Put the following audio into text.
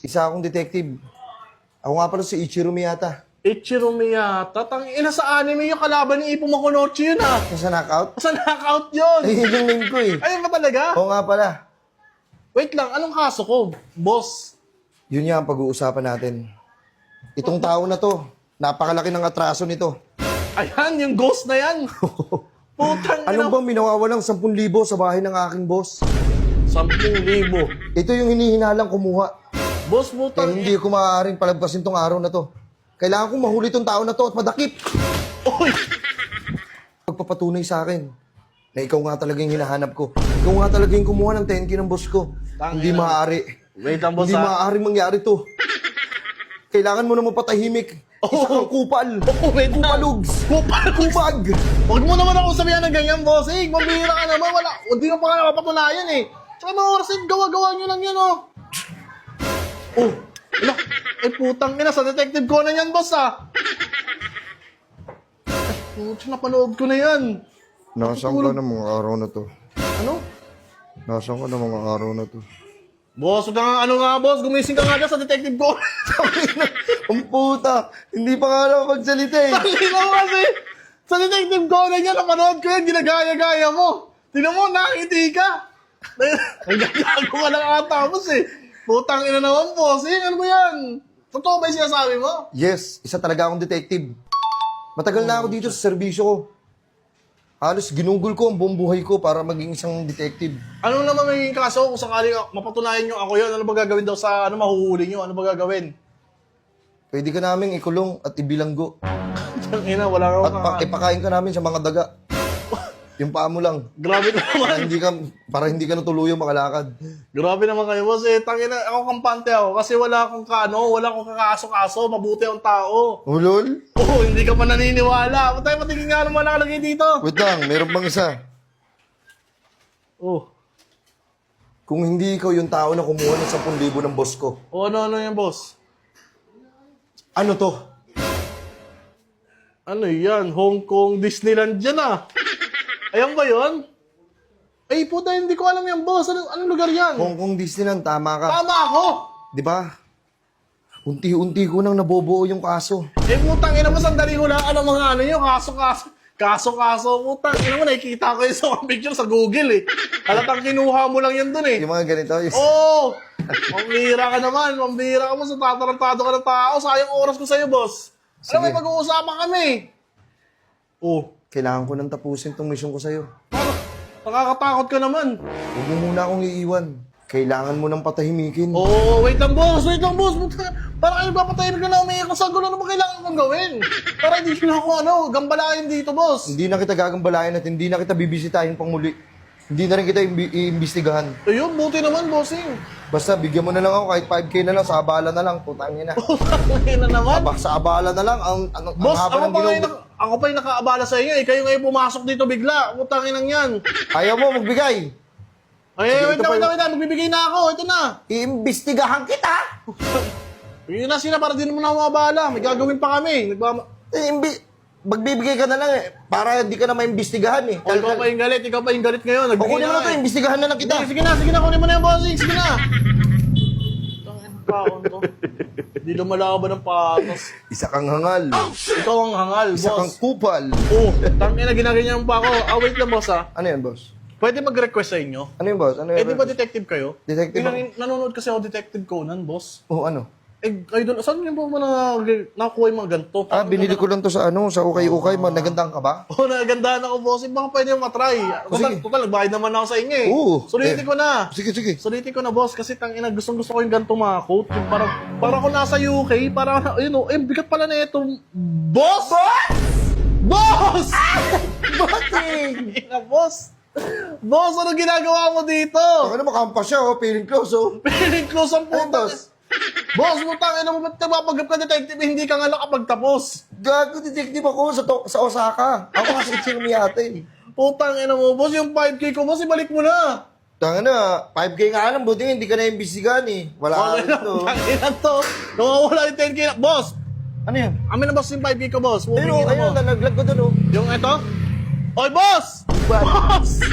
Isa akong detective. Ako nga pala si Ichiro Miyata. Ichiro Miyata? Tangina sa anime yung kalaban ni Ippo Makunochi yun ah. Sa knockout? Sa knockout yun. Ay, yun yung name ko eh. Ayun ba talaga? Oo nga pala. Wait lang, anong kaso ko? Boss. Yun nga ang pag-uusapan natin. Itong tao na to, napakalaki ng atraso nito. Ayan, yung ghost na yan. Putang Anong bang minawawalang 10,000 sa bahay ng aking boss? 10,000. Ito yung hinihinalang kumuha. Boss, Kaya putang hindi ko maaaring palagpasin tong araw na to. Kailangan kong mahuli tong tao na to at madakip. Uy! Pagpapatunay sa akin na ikaw nga talaga yung hinahanap ko. Ikaw nga talaga yung kumuha ng 10K ng boss ko. Hindi maaari. Wait lang, boss Hindi ha. maaari mangyari to. Kailangan mo na mapatahimik. Isa kang kupal. Wait lang. Kupalugs. Kupag. Huwag mo naman ako sabihan ng ganyan, boss. Eh, mabihira ka naman. Wala. Hindi ka pa nga napapatunayan eh. Tsaka mga oras eh, gawa-gawa nyo lang yan, oh. Oh. Ala. Eh, putang ina. Sa Detective Conan yan, boss, ah. Putang, napanood ko na yan. Nasaan ka ng mga araw na to? Ano? Nasaan ka ng mga araw na to? Boss, huwag kang ano nga, boss. Gumising ka nga dyan sa Detective Conan. Ang puta. Hindi pa nga naman magsalita eh. Tangina mo kasi. Sa Detective Conan yan, napanood ko yan. Ginagaya-gaya mo. Tingnan mo, nakangiti ka. Ang gagago ka lang ata, boss eh. Putang ina naman, boss. Eh, ano ba yan? Totoo ba yung sinasabi mo? Yes, isa talaga akong detective. Matagal na ako dito sa serbisyo ko. Halos ginugol ko ang buong buhay ko para maging isang detective. Ano naman magiging kaso kung sakaling mapatunayan nyo ako yun? Ano ba gagawin daw sa mahuhuli nyo? Ano ba gagawin? Pwede ka namin ikulong at ibilanggo. Tangina, wala ka At ipakain ka namin sa mga daga. Yung paa mo lang. Grabe naman. Para hindi ka natuluyang makalakad. Grabe naman kayo, boss. Eh, tangina, ako kampante ako kasi wala akong wala akong kakaso-kaso. Mabuti ang tao. Ulol? Oh, hindi ka pa naniniwala. Patay, patingin nga naman nakalagay dito. Wait lang, meron bang isa? Oh. Kung hindi ikaw yung tao na kumuha ng 10,000 ng boss ko, Oh, ano yan, boss? ano to? Ano yan? Hong Kong Disneyland dyan ah. Ayan ba yun? Ay, puta, hindi ko alam yan, boss. Anong lugar yan? Hong Kong Disneyland, tama ka. Tama ako! Di ba? Unti-unti ko nang nabobuo yung kaso. Eh, putang ina mo, sandali ko lang. Ano mga ano yun? Kaso. Putang ina mo, nakikita ko yung sa picture sa Google eh. Halatang kinuha mo lang yan dun eh. Yung mga ganito. Oo! Mambihira ka naman. Mambihira ka mo sa tatarantado ka ng tao. Sayang oras ko sa'yo, boss. Alam mo, Sige. may pag-uusapan kami. Oh. Kailangan ko nang tapusin tong mission ko sa'yo. Nakakatakot ka naman. Huwag mo muna akong iiwan. Kailangan mo nang patahimikin. Oh, wait lang, boss. Para kayo papatayin ka na umiiyak sa gulo na ba kailangan kong gawin? Para hindi ko na ako, gambalain dito, boss. Hindi na kita gagambalayan at hindi na kita bibisitahin pang muli. Hindi na rin kita iimbestigahan. Ayun, buti naman, bossing. Basta bigyan mo na lang ako kahit 5K na lang, sa abala na lang. Putangin na. Putangin na naman. Sa abala na lang, ang Boss, haba ng ginagawa. ako pa yung nakaabala sa inyo eh. Kayo ngayon pumasok dito bigla. Putangin lang yan. Ayaw mo magbigay. Ay, Sige, wait ito pa lang. Magbibigay na ako. Ito na. Iimbestigahan kita. Yun na sila para di naman ako maabala. May gagawin pa kami. Magbibigay ka na lang eh. Para hindi ka na maimbestigahan eh. Ikaw pa yung galit ngayon. O kunin mo na to, imbestigahan na lang kita. Sige na. Kunin mo na yung bossing. Sige na. Tangin kaon to. Hindi lumalaban ng patas. Isa kang hangal. Ikaw ang hangal, Isa kang boss. kupal. Oh, tangin na ginaganyan pa ako. Wait lang, boss ah. Ano yan, boss? Pwede mag-request sa inyo? Ano yan, boss? Ano yan? Eh, di ba detective kayo? Detective Nanonood kasi ako Detective Conan, boss. Oh, ano? Eh, idol, saan niyo ba nakuha yung mga ganito? Binili ko lang to sa sa ukay-ukay. Nagandang ka ba? Oh, nagandaan ako, boss. Baka pwede yung matry. Sige. Total, nagbayad naman ako sa inyo eh. Oo. Sulitin ko na. Sige. Sulitin ko na, boss. Kasi tangina, gustong ko yung ganito mga coat. Yung parang ako nasa UK. Parang, bigat pala na ito. Boss! Boss! Bossing! Ina, boss! Boss, ano ginagawa mo dito? Ano makampas siya, feeling close, oh. Piling close ang Ano, puta. boss? Boss, mutang ina mo, ba't nagpapagap ka detective? Hindi ka nga nakapagtapos. Gago, detective ako sa Osaka. Ako kasi Ichiro Miyata eh. Putang ina mo, boss, yung 5K ko, boss, ibalik mo na. Tanga na, 5K nga lang, buti hindi ka na imbestigahan eh. Wala ka rito. Putang ina to. Nawawala yung 10K na. Boss, Ano yan? amin na boss yung 5K ko, boss. Ayun, Bumingin na mo. nalaglag ko dun, oh. Yung ito? Oy, boss! Ba? Boss!